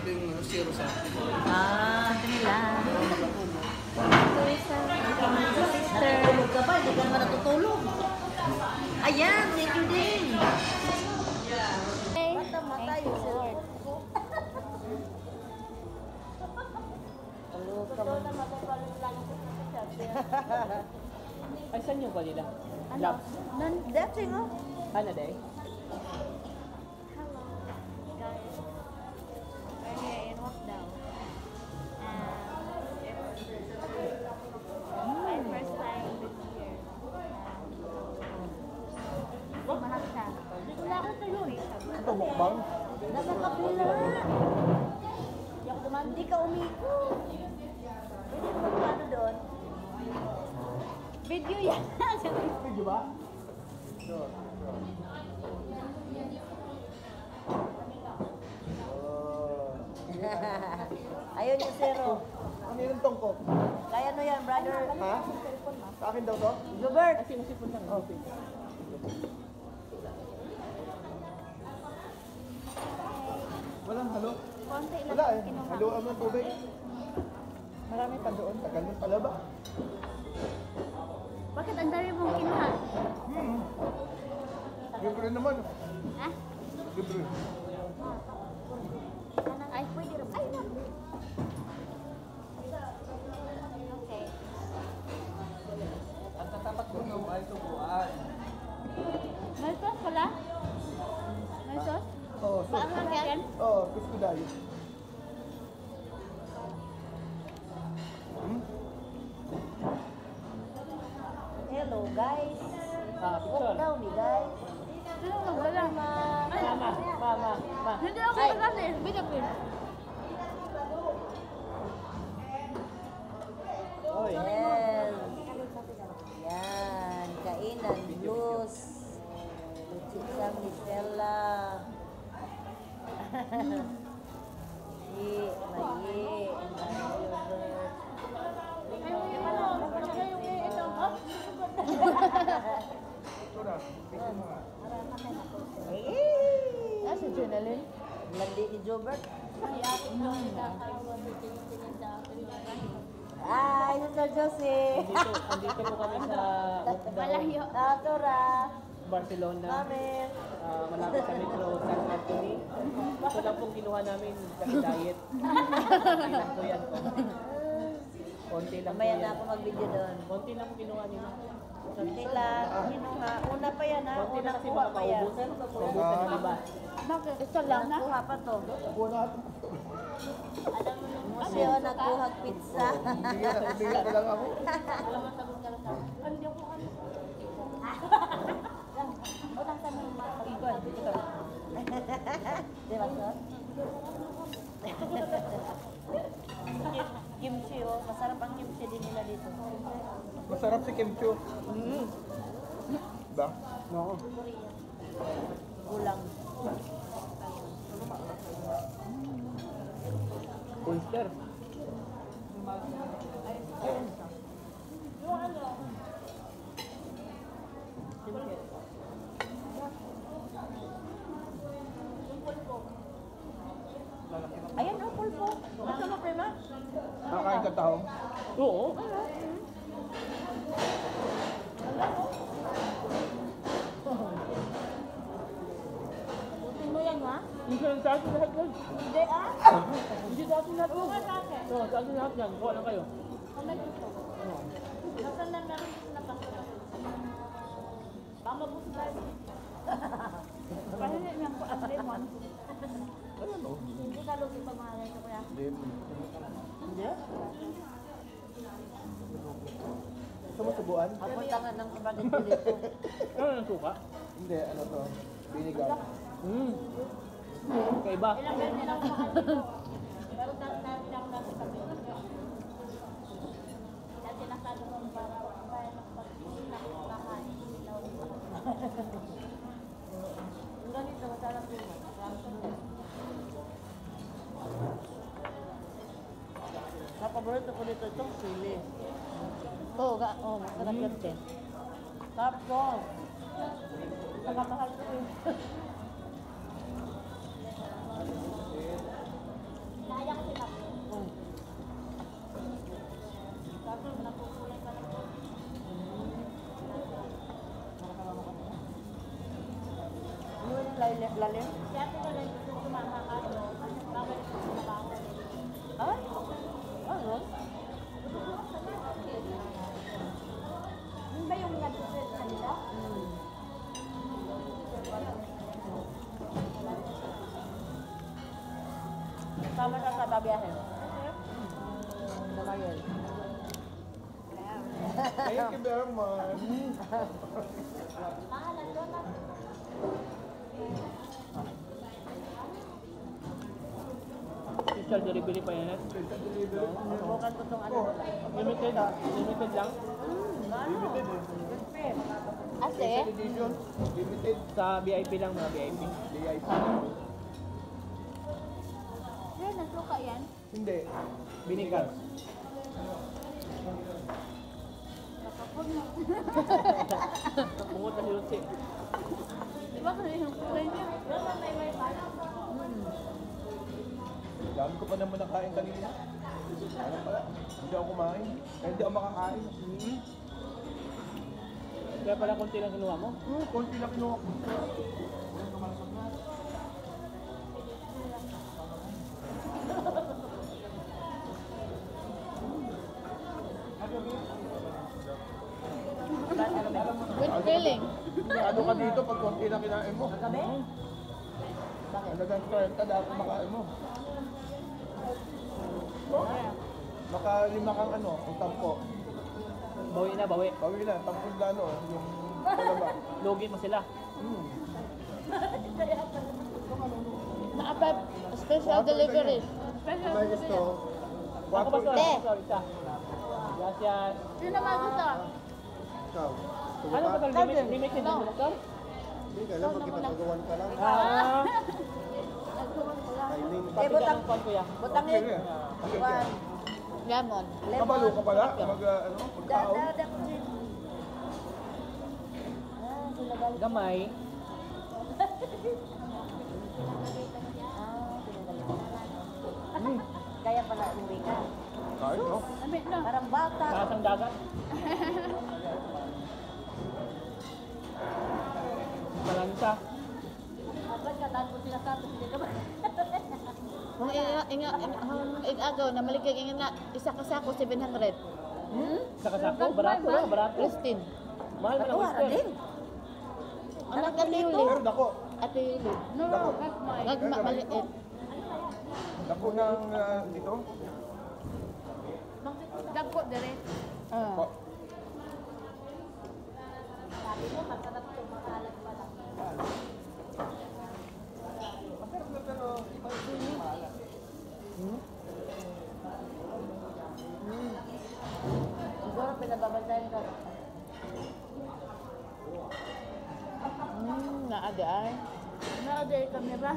simpleng zero sa akin. Ito nila. Ito isa. Sa sister. Tulog ka ba? Hindi ka naman natutulog. Ayan, thank you din. Mata-mata yung cellphone ko. Totoo na matapalit lang ako sa chat. Ay, saan yung kanila? Ano? Lab. Dati nga. Ano, day? Hello, guys. We're here in Wakdaw. My first time this year. Mahal siya. Wala ko sa yun. Ito, mukbang? Nasa kapila. Hindi ka umiko. Pwede mo paano doon? Video yan. Video ba? Sure. Ayun yung zero. Ano yung tongkok? Kaya no yan, brother. Ha? Sa akin daw to? Gilbert. Kasi masipon lang. Oh. Walang halo. Konti lang Wala eh. yung kinuha. Haluan mo ng tubig. Marami pa doon. Tagal nun pala ba? Bakit ang dami mong kinuha? Libre naman. Ha? Libre. Ay, pwede rin. Ay, no. Okay. Ang tatapat ko ng ay tubuan. May sauce pala? May sauce? Oo, so. Paangang yan? Oo, gusto dayo. Hello guys. Ah, Walk picture. down ni guys. Sino magdala? Ay, Mama. hindi ako Ay. magdala eh. Video ko yun. Oy. Yes. Yan. Kainan. Blues. Luchisa Micela. Yi. Mayi. Ah, si Jonalyn. Landi ni Jobert. Ay, ating nung nakakaroon ng tinitinda. Ay, Sir Josie. Andito po kami sa Malayo. Natura. Barcelona. Mami. Malapit sa metro San Anthony. Ito lang pong kinuha namin kasi diet. Ilan po yan. Konti lang po Mamaya yan. na ako mag-video doon. Konti lang po kinuha nila. Kunti lang. Kinuha. Una pa yan ha. Konti Una na kasi kuha baka pa yan. maubusan. Maubusan yung iba. Bakit? Isa lang na. Kuha pa to. Alam mo nung Siya nagkuhag pizza. Bigyan ko lang ako. hindi ako ano. Utang sa mga Di ba sir? Kimchi oh. Masarap ang kimchi din nila dito. Masarap si Kim Chu. Ba? Oo. Gulang. Oyster. Ayan oh, pulpo. Ano mo, prima? Nakakain ka tao? Oo. Butin mo yan ha? Hindi lang sa atin lahat yan. Hindi ah. Hindi sa atin lahat yan. Oo, sa atin lahat yan. Kuha lang kayo. Nasaan na meron na pangkala? Tama po sa tayo. Pahinit niya po ang lemon. Hindi ka lugi pa mga ganito kuya. Hindi. Gusto mo subuan? Papunta nga ng kapatid ko dito. Ano yung suka? Hindi, ano to? Vinegar. Kaiba. Ilang ganyan nilang mahal dito. Pero dati namin ako nasa kami. Dati nakalungan para nakakain. Ang ganito, masarap din. Paborito ko dito itong sili. Oo, masarap yan din. Tapos, nakamahal ko eh. Lalim. Kaya ito na rin gusto tumama ka, no? Bakit ito sa trabaho? Ay? Ano? Yun ba yung nag-sell kanila? Tama ka sa babiyahin. Namayon. Thank you very much. Mahalan doon na. Special delivery pa yan. Bukan ko itong ano. Limited limited lang. Limited eh. Ase? Special edition. Limited. Sa VIP lang, mga VIP. VIP. Yan, nasuka yan. Hindi. Binigas. Pungot na si Lucy. Di ba kasi yung kulay niya? Yan ang may pala. Dami ko pa naman nakain kanina. Ano pala? Hindi ako kumain. Kaya hindi ako makakain. Kaya pala konti lang kinuha mo. Konti lang kinuha ko. Good feeling. Ano ka dito pag konti lang kinain mo? Gabi? Bakit? Halagang 30 dapat makain mo. Maka 5 kang ano, kung 10. Bawi na, bawi. Bawi na, 10 lano, yung palaba. Logi mo sila. Naka special delivery. May gusto. Ako ba Te. sorry ka. Gracias. Sino naman gusto? Ikaw. Ano ba ito? Limited na doktor? Hindi ka lang, magkipagpagawan ka lang. Ah, Timing. papiga ng kwan kuya. Butangin. Sige. Sige. Lemon. Kabalo ka pala? Ano? Pagkao? Gamay. Kaya pala uwi ka. Kain, no? Lamig na. Parang bata. Taas ang dagat. Malansa. Abad ka, dahil ko sila sa atin. Hindi ka ba? Kung agaw na maligay na isa ka sako 700. Sa kasako, barato lang, barato. Christine. Mahal mo lang whisper. Anak ka Yuli. Pero dako. Ate Yuli. No, no, that's mine. Gagma maliit. Dako ng dito. Dagko, dire. Ah. Sabi mo, masarap ito, makalat pa lang. Siguro pinababantayan ka. Naade ay. Na-order kami ba?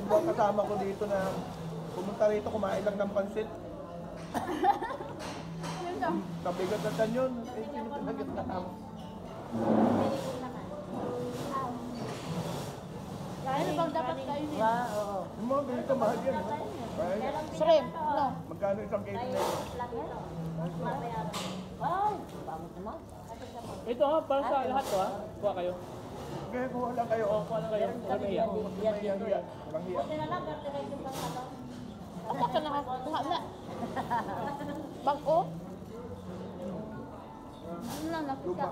Iba ang kasama ko dito na pumunta rito, kumain lang ng pansit. Yun lang. Nabigat na tanyon. Eh, sino pinagat na tama? Kaya na bang dapat kayo nito? Oo. Yung mga ganito, mahal yan. no? Kaya, Shrimp. No. magkano isang kilo na yun? Ay, bangot naman. Ito ha, para sa lahat to ha. Kuha kayo. Kaya kuha lang kayo. O, kuha lang kayo. Huwag mahiya. May hiya. Walang hiya. Buti na lang, fertilize yung pangalaw. Asa ka nakakuha na? Bag-o? Ano lang, nakita. Lupa.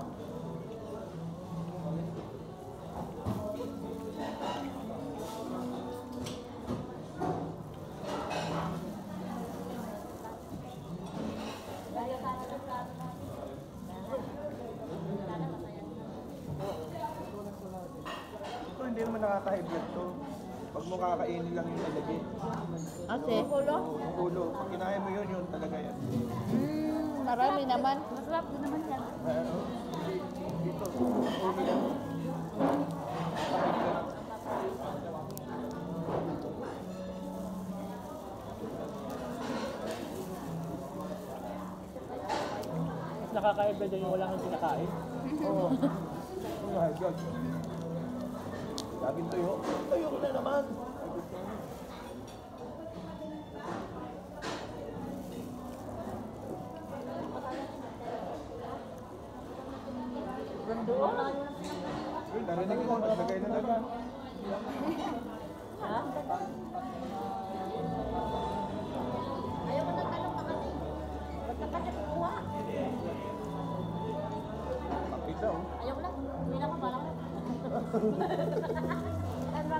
Ito hindi naman nakaka-high blood to. Pag mo kakainin lang yung alagi. Ate. Yung ulo. Pag kinain mo yun, yun talaga yan. Marami naman. Masarap din naman yan. Ano? Dito. Ulo yan. Mas nakaka-ebed din yung wala kang kinakain. Oo. Oh my God. Laging tuyo. Tuyo ko na naman. Narinig ko, nagbigay na talaga. Ha? Ayaw ko ng talong na kasi. Basta kasi kukuha. Pakita oh. Ayaw ko lang. Hindi na ako parang. Ano?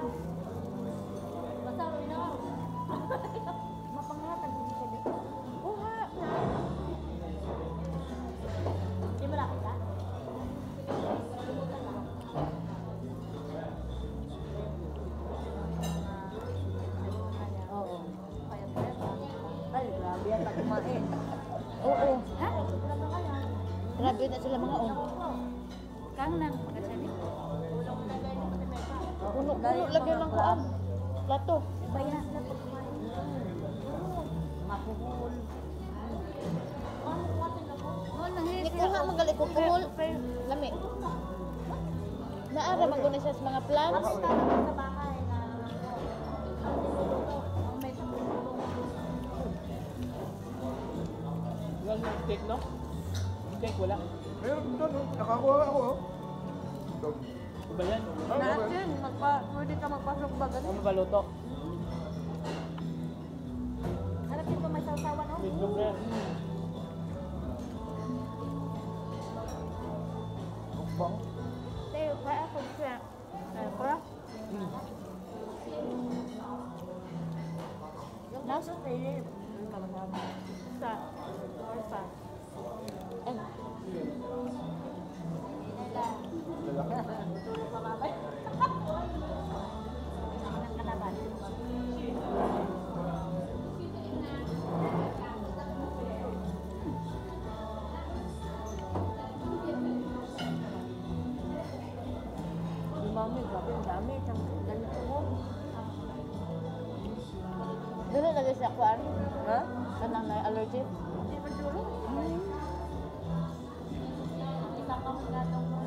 Basta uwi na ako. Mapanghatag din siya dito. Kuha na. Hindi mo nakita? Oo. Ay, grabe yan pag kumain. Oo. Ha? Grabe kaya. Grabe na sila mga on. Kang nang pagkasali. Ulang ko lagay ng patimeka. Puno-puno lagyan ng kuan. Plato. Bayan na pag kumain. Makuhul. Ano kuwatin ako? Oh, Hindi ko nga magaling ko kumul. Lami. Naara maguna siya sa mga plants. Ako tawag sa bahay na ang may tumulong. Wala yung steak, no? Steak, wala. Meron doon oh. Nakakuha ako oh. Doon. Ano ba yan? Natin, pwede ka magpasok ba ganun? Ano ba luto? Harap dito may sausawan, no? Midlong na yan. Mukbang. Tayo, kaya ako siya. Kaya? Nasa tayo. Sa? Or sa? Ay, Tulog pa mamay. Ang kalaban. mami, grabe ang dami. Ganito ko. Dili lagi siya kuan. Ha? Kanang na allergy. Hindi ba dulo? Isa ka mo gatong mo.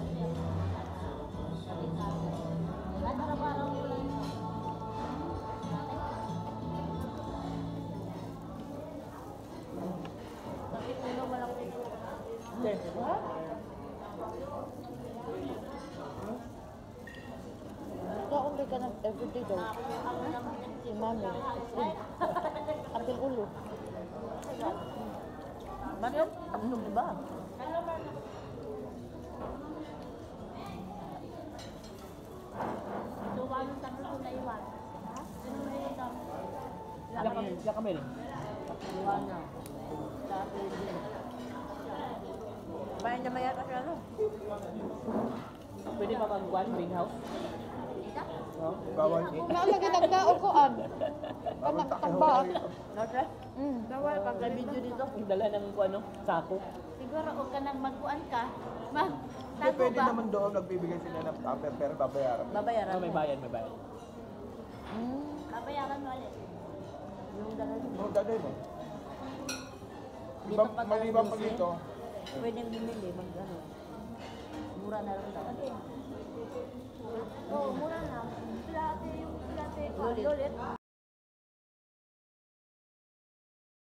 At araw-araw mo lang. Bakit ulo malaki? Okay. Kaon ka ng everyday daw. Si mami. Apil ulo. Bakit? Ano ba? Luwan sa gusto na iwan. Ha? Sino na yun daw? Sila Camille. Luwan na. Dati din. Bayan niya maya kasi ano? Pwede pa mag-one greenhouse? No? Bawal. Naalagi nagdaog ko an. Bawal Tamba. Nasa? Bawal pag video dito. Yung dala ng ano, sako. Siguro huwag ka nang magkuan ka. Mag, Hindi, tago pwede ba? naman doon nagbibigay sila ng tupper pero babayaran. Babayaran Oh, may bayan, may bayan. Babayaran mo ulit. Yung dala Mga daday mo. Dito pa Maliban pa tayo dito. pwedeng bumili. Mag ano. Mura na lang daw. Oo, mura na. Pilate yung pilate. Ulit.